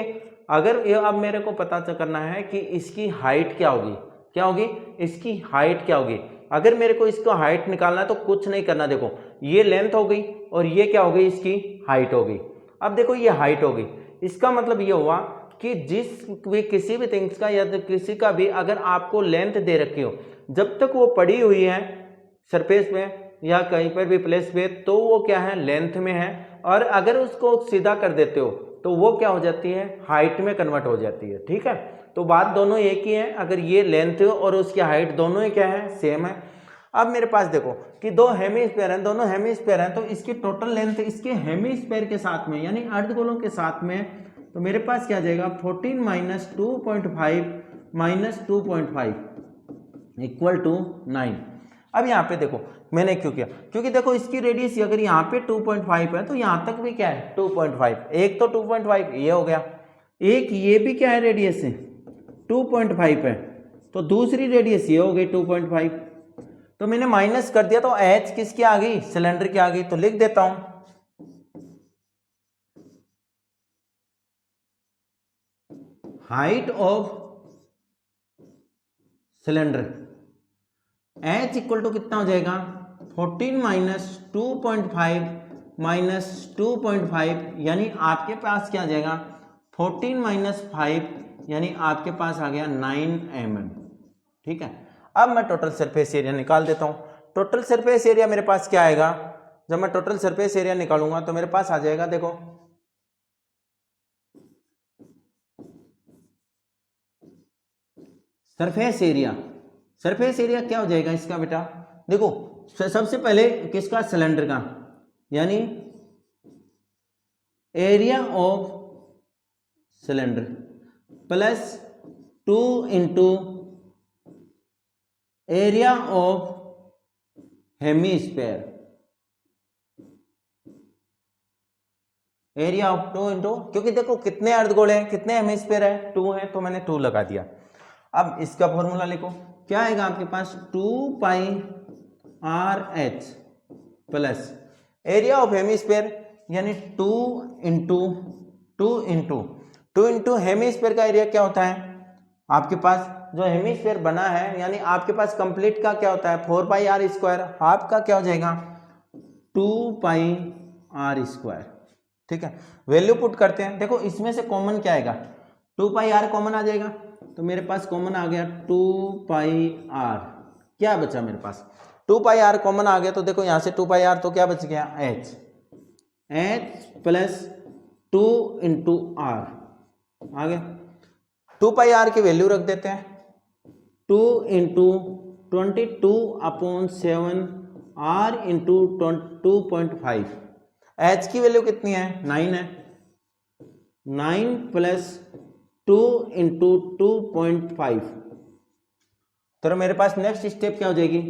अगर ये अब मेरे को पता करना है कि इसकी हाइट क्या होगी, क्या होगी, इसकी हाइट क्या होगी। अगर मेरे को इसको हाइट निकालना है तो कुछ नहीं करना, देखो ये लेंथ हो गई और ये क्या हो गई, इसकी हाइट हो गई। अब देखो ये हाइट हो गई, इसका मतलब ये हुआ कि जिस भी किसी भी थिंग्स का या किसी का भी अगर आपको लेंथ दे रखी हो, जब तक वो पड़ी हुई है सरफेस पे या कहीं पर भी प्लेस पे, तो वो क्या है, लेंथ में है। और अगर उसको सीधा कर देते हो तो वो क्या हो जाती है, हाइट में कन्वर्ट हो जाती है। ठीक है, तो बात दोनों एक ही है, अगर ये लेंथ और उसकी हाइट दोनों ही क्या है, सेम है। अब मेरे पास देखो कि दो हेमिस्फीयर हैं, दोनों हेमिस्फीयर हैं, तो इसकी टोटल लेंथ इसके हेमिस्फीयर के साथ में यानी अर्धगोलों के साथ में, तो मेरे पास क्या आ जाएगा, 14 माइनस 2.5 माइनस 2.5 इक्वल टू 9। अब यहाँ पे देखो मैंने क्यों किया, क्योंकि देखो इसकी रेडियस अगर यहाँ पे 2.5 है तो यहाँ तक भी क्या है 2.5। एक तो 2.5 ये हो गया, एक ये भी क्या है, रेडियस है 2.5 है, तो दूसरी रेडियस ये हो गई 2.5। तो मैंने माइनस कर दिया तो h किसकी आ गई, सिलेंडर की आ गई। तो लिख देता हूं height of cylinder h equal to कितना हो जाएगा, 14 माइनस 2.5 माइनस 2.5 यानी आपके पास क्या आ जाएगा, 14 माइनस 5 यानी आपके पास आ गया 9 mm। ठीक है, अब मैं टोटल सरफेस एरिया निकाल देता हूं। टोटल सरफेस एरिया मेरे पास क्या आएगा, जब मैं टोटल सरफेस एरिया निकालूंगा तो मेरे पास आ जाएगा, देखो सरफेस एरिया, सरफेस एरिया क्या हो जाएगा इसका बेटा, देखो सबसे पहले किसका, सिलेंडर का, यानी area of cylinder plus 2 into area of hemisphere, area of 2 into, क्योंकि देखो कितने अर्धगोल हैं, कितने हेमिस्फीयर है, 2 है, तो मैंने 2 लगा दिया। अब इसका फॉर्मूला लिखो, क्या आएगा आपके पास, 2 पाई RH plus area of hemisphere यानी 2 इंटू हेमिस्फीयर का एरिया क्या होता है आपके पास, जो हेमिस्फीयर बना है यानी आपके पास कंप्लीट का क्या होता है 4 पाई R स्क्वायर, हाफ का क्या हो जाएगा 2 पाई R स्क्वायर। ठीक है, वैल्यू पुट करते हैं, देखो इसमें से कॉमन क्या आएगा, 2 पाई R कॉमन आ जाएगा, तो मेरे पास कॉमन आ गया 2 पाई R, क्या बचा मेरे पास 2 पाई R कॉमन आ गया, तो देखो यहां से 2 पाई R तो क्या बच गया H प्लस 2 इंटू R आ गया। 2 पाई R की वैल्यू रख देते हैं, 2 इंटू 22/7 R इंटू 2.5, H की वैल्यू कितनी है 9 है, 9 प्लस 2 इंटू 2.5, तो मेरे पास नेक्स्ट स्टेप क्या हो जाएगी,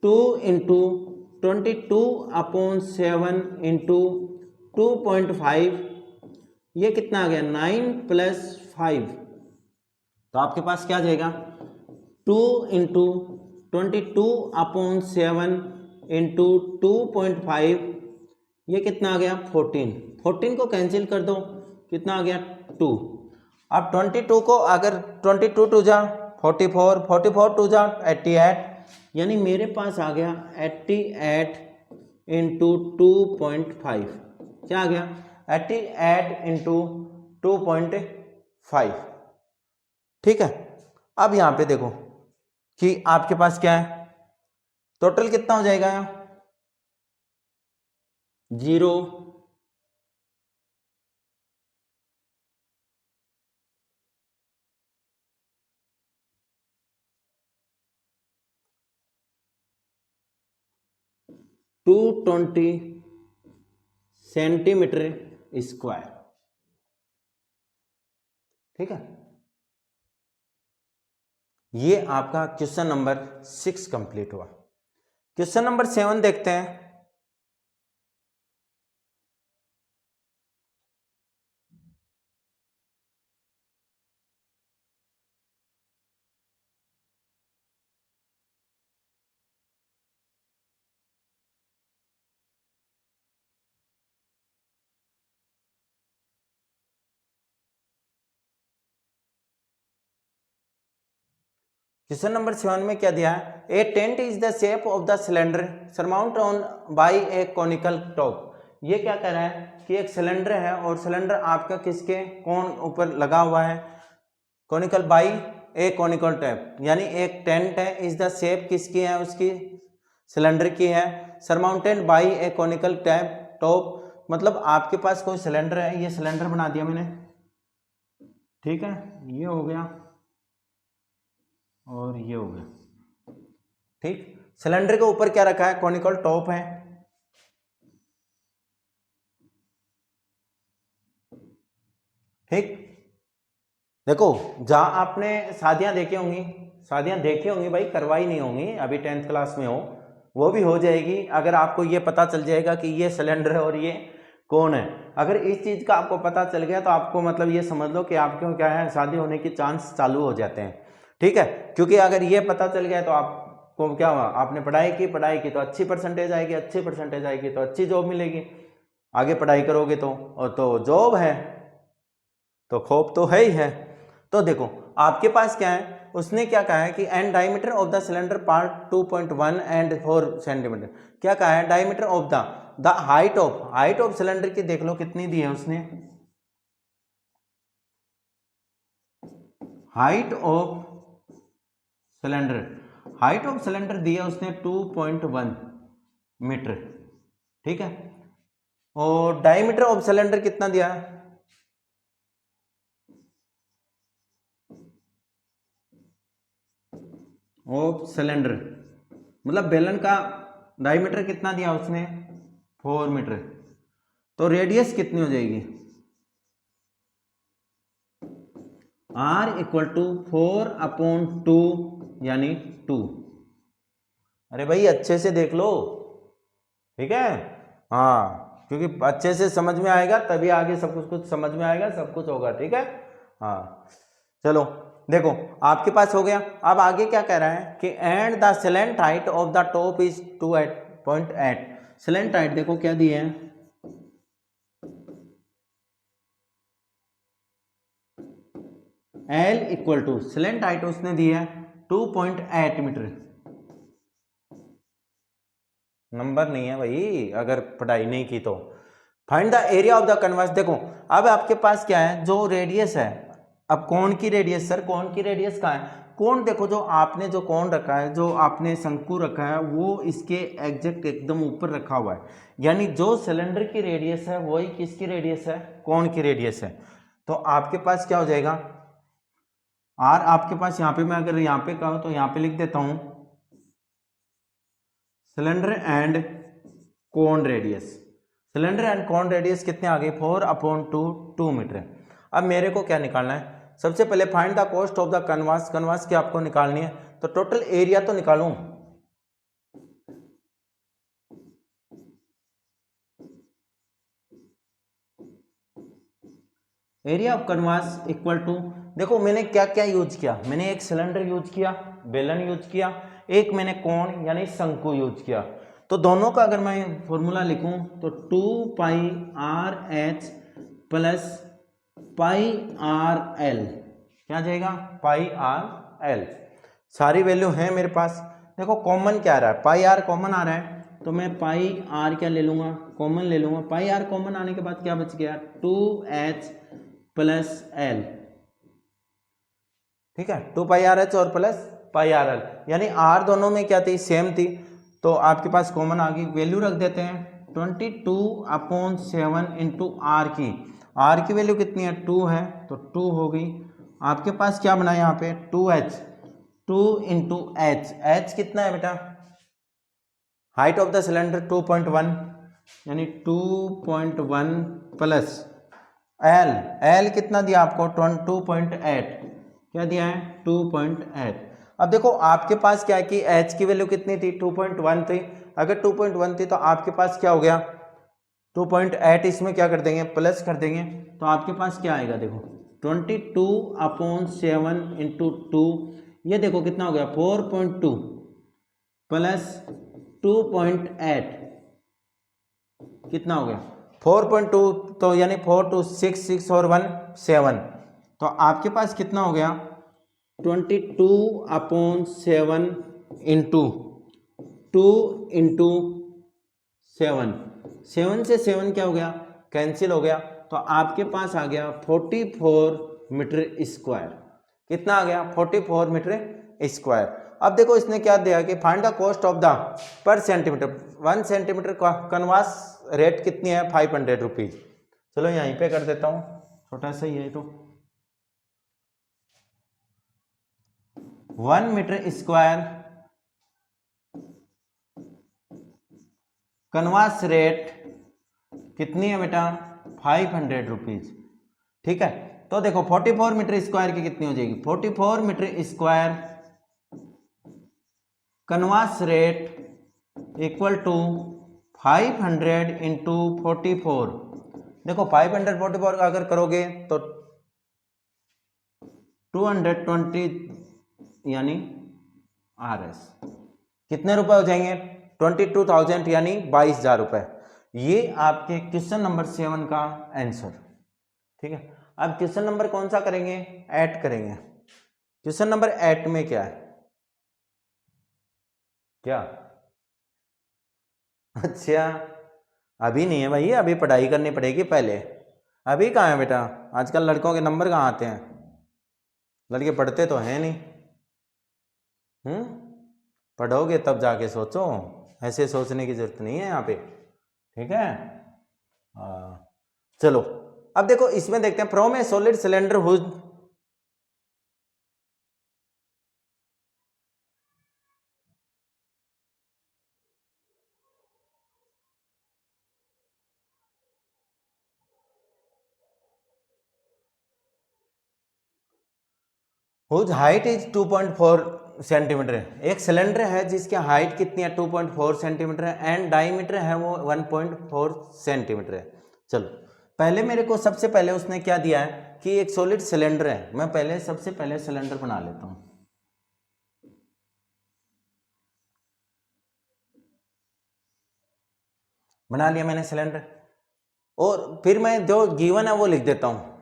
2 इंटू 22/7 इंटू 2.5, ये कितना आ गया 9 प्लस 5, तो आपके पास क्या आ जाएगा 2 इंटू 22/7 इंटू 2.5, ये कितना आ गया 14, 14 को कैंसिल कर दो, कितना आ गया 2। अब 22 को अगर 22 टू जा 44, 44 टू जा 88, यानी मेरे पास आ गया 88 इंटू 2.5, क्या आ गया 88 इंटू 2.5। ठीक है, अब यहां पे देखो कि आपके पास क्या है, टोटल कितना हो जाएगा 0, 220 सेंटीमीटर स्क्वायर। ठीक है, ये आपका क्वेश्चन नंबर 6 कंप्लीट हुआ। क्वेश्चन नंबर 7 देखते हैं। क्वेश्चन नंबर 7 में क्या दिया है, a tent is the shape of the cylinder surmount on by a conical top. ये क्या कह रहा है कि एक सिलेंडर है और सिलेंडर आपका किसके कौन ऊपर लगा हुआ है, conical by a conical top, यानी एक टेंट है, इज द शेप किसकी है, उसकी सिलेंडर की है, surmounted by a conical top, मतलब आपके पास कोई सिलेंडर है, ये सिलेंडर बना दिया मैंने। ठीक है, ये हो गया और ये हो गया। ठीक, सिलेंडर के ऊपर क्या रखा है, कॉनिकल टॉप है। ठीक, देखो जहां आपने शादियां देखी होंगी, शादियां देखी होंगी भाई, करवाई नहीं होंगी, अभी 10th क्लास में हो, वो भी हो जाएगी अगर आपको ये पता चल जाएगा कि ये सिलेंडर है और ये कौन है। अगर इस चीज का आपको पता चल गया तो आपको मतलब ये समझ लो कि आपको क्या है, शादी होने की चांस चालू हो जाते हैं। ठीक है, क्योंकि अगर ये पता चल गया तो आपको क्या हुआ, आपने पढ़ाई की तो अच्छी परसेंटेज आएगी, अच्छी परसेंटेज आएगी तो अच्छी जॉब मिलेगी, आगे पढ़ाई करोगे तो, और तो जॉब है तो खौफ तो है ही है। तो देखो आपके पास क्या है, उसने क्या कहा है कि and diameter of the cylinder part 2.1 and 4 centimetre, क्या कहा है diameter of the height of cylinder की देख लो कितनी दी है उसने, हाइट ऑफ सिलेंडर दिया उसने 2.1 मीटर। ठीक है, और डायमीटर ऑफ सिलेंडर कितना दिया है, ऑफ सिलेंडर मतलब बेलन का डायमीटर कितना दिया उसने 4 मीटर, तो रेडियस कितनी हो जाएगी, R इक्वल टू 4/2 यानी 2। अरे भाई अच्छे से देख लो, ठीक है, हाँ, क्योंकि अच्छे से समझ में आएगा तभी आगे सब कुछ समझ में आएगा, सब कुछ होगा। ठीक है, हाँ चलो देखो आपके पास हो गया। अब आगे क्या कह रहा है कि and the slant height of the top is 2.8। Slant height देखो क्या दी है, L equal to slant height उसने दी है 2.8 मीटर। नंबर नहीं है भाई, अगर पढ़ाई नहीं की तो। Find the area of the converse, देखो अब आपके पास क्या है, जो रेडियस है, अब कोण की रेडियस, सर कोण की रेडियस कहाँ है, कोण देखो जो आपने जो कोण रखा है, जो आपने शंकु रखा है वो इसके एग्जैक्ट एकदम ऊपर रखा हुआ है, यानी जो सिलेंडर की रेडियस है वही किसकी रेडियस है, कोण की रेडियस है। तो आपके पास क्या हो जाएगा, आर आपके पास यहाँ पे, मैं अगर यहाँ पे कहूँ तो यहाँ पे लिख देता हूँ सिलेंडर एंड कोण radius. Cylinder and cone radius कितने आ गई 4/2 2 मीटर। अब मेरे को क्या निकालना है, सबसे पहले find the cost of the canvas, canvas की आपको निकालनी है, तो टोटल एरिया तो निकालूं। Area of canvas equal to, देखो मैंने क्या क्या यूज किया, मैंने एक सिलेंडर यूज किया, बेलन यूज किया, एक मैंने कोन यानी शंकु यूज किया। तो दोनों का अगर मैं फॉर्मूला लिखूं तो 2πRH प्लस πRL, क्या जाएगा πRL। सारी वैल्यू है मेरे पास। देखो कॉमन क्या आ रहा है, πR कॉमन आ रहा है, तो मैं πR क्या ले लूंगा, कॉमन ले लूंगा। πR कॉमन आने के बाद क्या बच गया 2H प्लस L, ठीक है 2πRH और प्लस πRL, यानी R दोनों में क्या थी, सेम थी, तो आपके पास कॉमन आ गई। वैल्यू रख देते हैं 22/7 इंटू R की, R की वैल्यू कितनी है 2 है, तो 2 हो गई। आपके पास क्या बना यहाँ पे 2H, 2 इंटू H, H कितना है बेटा, हाइट ऑफ द सिलेंडर 2.1, यानी 2.1 प्लस L, L कितना दिया आपको 2.8, क्या दिया है 2.8। अब देखो आपके पास क्या है कि H की वैल्यू कितनी थी 2.1 थी, अगर 2.1 थी तो आपके पास क्या हो गया 2.8, इसमें क्या कर देंगे प्लस कर देंगे, तो आपके पास क्या आएगा देखो 22/7 इंटू 2, ये देखो कितना हो गया 4.2 प्लस 2.8 कितना हो गया 4.2, तो यानी 4 2 6 6 और 1 7, तो आपके पास कितना हो गया 22/7 इंटू 2 इंटू 7, 7 से 7 क्या हो गया कैंसिल हो गया, तो आपके पास आ गया 44 मीटर स्क्वायर। कितना आ गया 44 मीटर स्क्वायर। अब देखो इसने क्या दिया कि find the cost of the पर सेंटीमीटर, 1 सेंटीमीटर का कनवास रेट कितनी है 500 रुपीज। चलो यहीं पे कर देता हूँ, छोटा सा ही है तो 1 मीटर स्क्वायर कनवास रेट कितनी है बेटा 500 रुपीज, ठीक है। तो देखो 44 मीटर स्क्वायर की कितनी हो जाएगी 44 metre square canvas rate equal to 500 into 44। देखो 544 अगर करोगे तो 220 यानी RS कितने रुपए हो जाएंगे 22,000 यानी 22,000 रुपए। ये आपके क्वेश्चन नंबर 7 का आंसर, ठीक है। अब क्वेश्चन नंबर कौन सा करेंगे 8 करेंगे। क्वेश्चन नंबर 8 में क्या है, क्या अच्छा अभी नहीं है भाई, अभी पढ़ाई करनी पड़ेगी पहले, अभी कहाँ है बेटा, आजकल लड़कों के नंबर कहाँ आते हैं, लड़के पढ़ते तो हैं नहीं। पढ़ोगे तब जाके सोचो, ऐसे सोचने की जरूरत नहीं है यहाँ पे, ठीक है। चलो अब देखो इसमें देखते हैं from a solid cylinder whose, whose height is 2.4 centimetre. एक सिलेंडर है जिसकी हाइट कितनी है 2.4 सेंटीमीटर है एंड डायमीटर है वो 1.4 सेंटीमीटर है। चलो पहले मेरे को सबसे पहले उसने क्या दिया है कि एक सॉलिड सिलेंडर है, मैं पहले सबसे पहले सिलेंडर बना लेता हूं। बना लिया मैंने सिलेंडर, और फिर मैं जो गिवन है वो लिख देता हूं।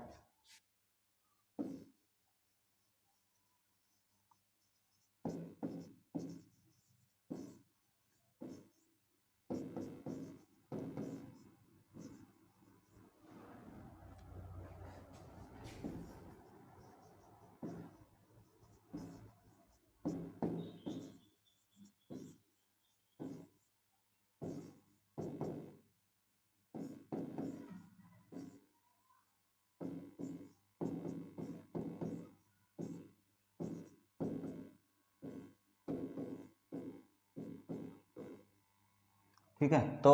ठीक है, तो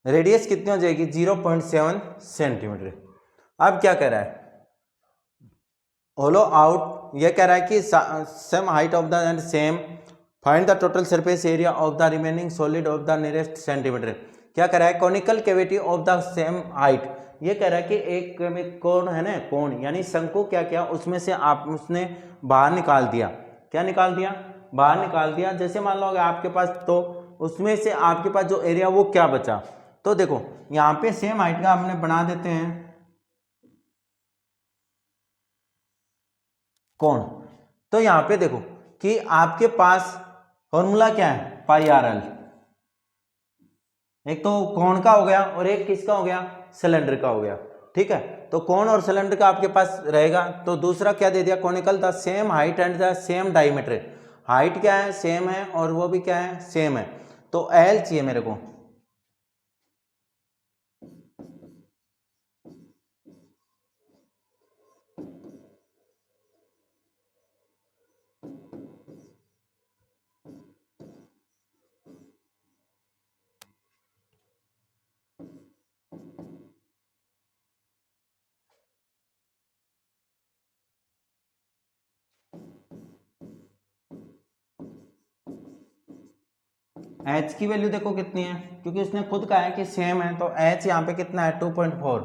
रेडियस कितनी हो जाएगी 0.7 सेंटीमीटर। अब क्या कह रहा है, होलो आउट, ये कह रहा है कि same height of the end same, find the total surface area of the remaining solid of the nearest centimetre. क्या कह रहा है, conical cavity of the same height. ये कह रहा है कि एक कोण है ना, कोण यानी शंकु, क्या क्या उसमें से आप उसने बाहर निकाल दिया। क्या निकाल दिया, बाहर निकाल दिया। जैसे मान लो आपके पास, तो उसमें से आपके पास जो एरिया वो क्या बचा। तो देखो यहाँ पे सेम हाइट का हमने बना देते हैं कोण। तो यहाँ पे देखो कि आपके पास फॉर्मूला क्या है, पाई आर एल। एक तो कोण का हो गया और एक किसका हो गया, सिलेंडर का हो गया। ठीक है, तो कोण और सिलेंडर का आपके पास रहेगा। तो दूसरा क्या दे दिया, conical the same height and the same diameter. Height क्या है, सेम है, और वो भी क्या है, सेम है। तो एल चाहिए मेरे को। एच की वैल्यू देखो कितनी है, क्योंकि उसने खुद कहा है कि सेम है। तो एच यहाँ पे कितना है, 2.4।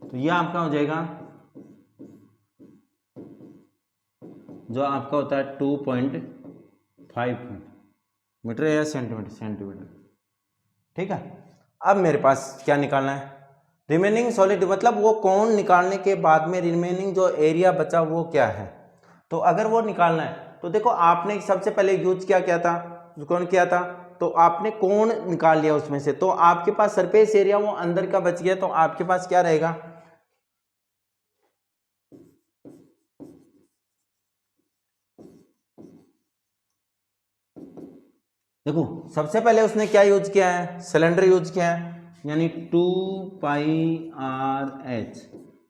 तो ये आपका हो जाएगा जो आपका होता है 2.5 मीटर या सेंटीमीटर। ठीक है, अब मेरे पास क्या निकालना है, रिमेनिंग सॉलिड, मतलब वो कोण निकालने के बाद में रिमेनिंग जो एरिया बचा वो क्या है। तो अगर वो निकालना है तो देखो आपने सबसे पहले यूज क्या था, कौन किया था, तो आपने कोण निकाल लिया उसमें से। तो आपके पास सरफेस एरिया वो अंदर का बच गया। तो आपके पास क्या रहेगा, देखो सबसे पहले उसने क्या यूज किया है, सिलेंडर यूज किया है, यानी 2πr/h।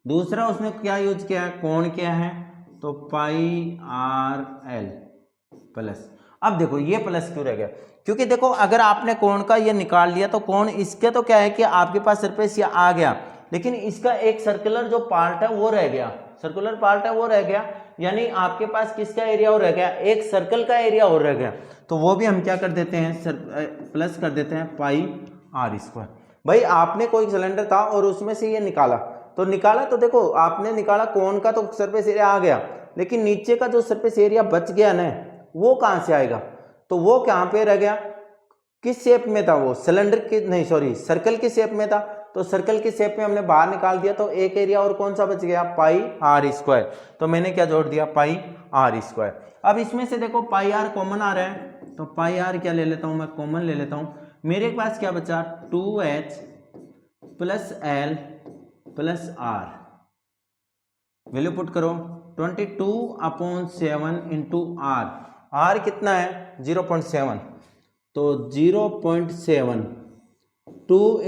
दूसरा उसने क्या यूज किया है, कोण क्या है, तो πr/l प्लस। अब देखो ये प्लस क्यों रह गया, क्योंकि देखो अगर आपने कोण का ये निकाल लिया तो कोण इसके तो क्या है कि आपके पास सरफेस ये आ गया, लेकिन इसका एक सर्कुलर जो पार्ट है वो रह गया, सर्कुलर पार्ट है वो रह गया। यानी आपके पास किसका एरिया और रह गया, एक सर्कल का एरिया और रह गया। तो वो भी हम क्या कर देते हैं, प्लस कर देते हैं πr²। भाई आपने कोई सिलेंडर था और उसमें से ये निकाला, तो देखो आपने निकाला कोण का, तो सरफेस एरिया आ गया, लेकिन नीचे का जो सरफेस एरिया बच गया ना, वो कहाँ से आएगा, तो वो कहाँ पे रह गया, किस शेप में था वो, सिलेंडर की नहीं सॉरी सर्कल की शेप में था। तो सर्कल की शेप में हमने बाहर निकाल दिया, तो एक एरिया और कौन सा बच गया, πr²। तो मैंने क्या जोड़ दिया, πr²। अब इसमें से देखो πr कॉमन आ रहा है, तो πr क्या ले लेता हूं मैं, कॉमन ले लेता हूं। मेरे पास क्या बचा, 2h + l + r। Value put करो, 22/7 × r। r कितना है, 0.7। तो 0.7 2 ×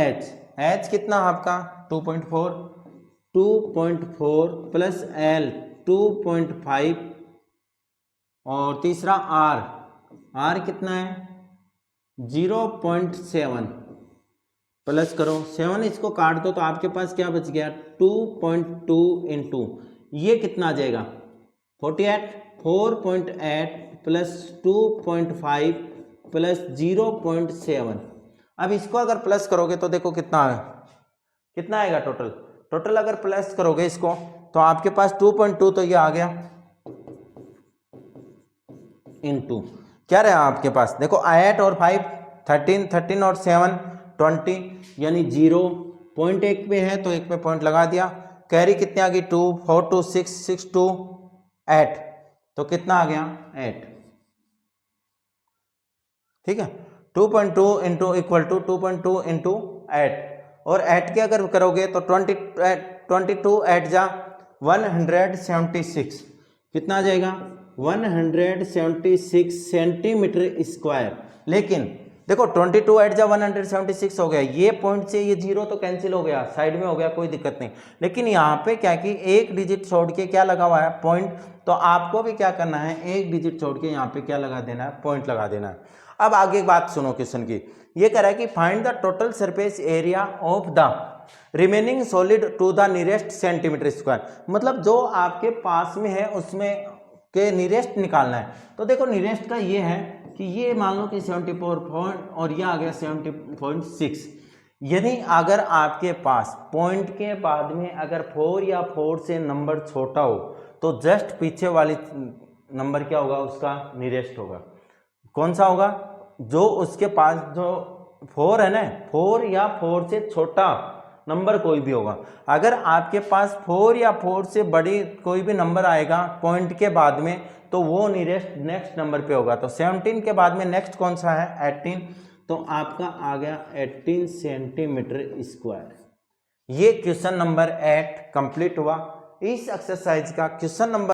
h, h कितना आपका 2.4, 2.4 + l 2.5, और तीसरा r, r कितना है 0.7, प्लस करो 7, इसको काट दो तो आपके पास क्या बच गया, 2.2 × ये कितना आ जाएगा 48, 4.8 + 2.5 + 0.7। अब इसको अगर प्लस करोगे तो देखो कितना आएगा टोटल अगर प्लस करोगे इसको तो आपके पास 2.2, तो ये आ गया इनटू क्या रहा आपके पास, देखो 8 और 5 13, 13 और 7 20, यानी 0 पॉइंट एक पे है तो एक पे पॉइंट लगा दिया। कैरी कितनी आ गई 2, 4 2 6 6 2 8, तो कितना आ गया 8। ठीक है, 2.2 = 2.2 × 8, और 8 के अगर करोगे तो 22 8 जा 176, कितना आ जाएगा 176 सेंटीमीटर स्क्वायर। लेकिन देखो 22 एट जा 176 हो गया, ये पॉइंट से ये 0 तो कैंसिल हो गया, साइड में हो गया, कोई दिक्कत नहीं। लेकिन यहाँ पे क्या कि एक डिजिट छोड़ के क्या लगा हुआ है, पॉइंट। तो आपको भी क्या करना है, एक डिजिट छोड़ के यहाँ पे क्या लगा देना है, पॉइंट लगा देना है। अब आगे बात सुनो क्वेश्चन की, ये कह रहा है कि find the total surface area of the remaining solid to the nearest centimetre square, मतलब जो आपके पास में है उसमें के नियरेस्ट निकालना है। तो देखो नियरेस्ट का ये है कि ये मान लो कि 74 पॉइंट और ये आ गया 70.6। यदि अगर आपके पास पॉइंट के बाद में अगर 4 या 4 से नंबर छोटा हो तो जस्ट पीछे वाली नंबर क्या होगा, उसका नियरेस्ट होगा। कौन सा होगा, जो उसके पास जो 4 है ना, 4 या 4 से छोटा नंबर कोई भी होगा। अगर आपके पास 4 या 4 से बड़ी कोई भी नंबर आएगा पॉइंट के बाद में तो वो नियरेस्ट नेक्स्ट नंबर पे होगा। तो 17 के बाद में नेक्स्ट कौन सा है, 18, तो आपका आ गया 18 सेंटीमीटर स्क्वायर। ये क्वेश्चन नंबर 8 कंप्लीट हुआ। इस एक्सरसाइज का क्वेश्चन नंबर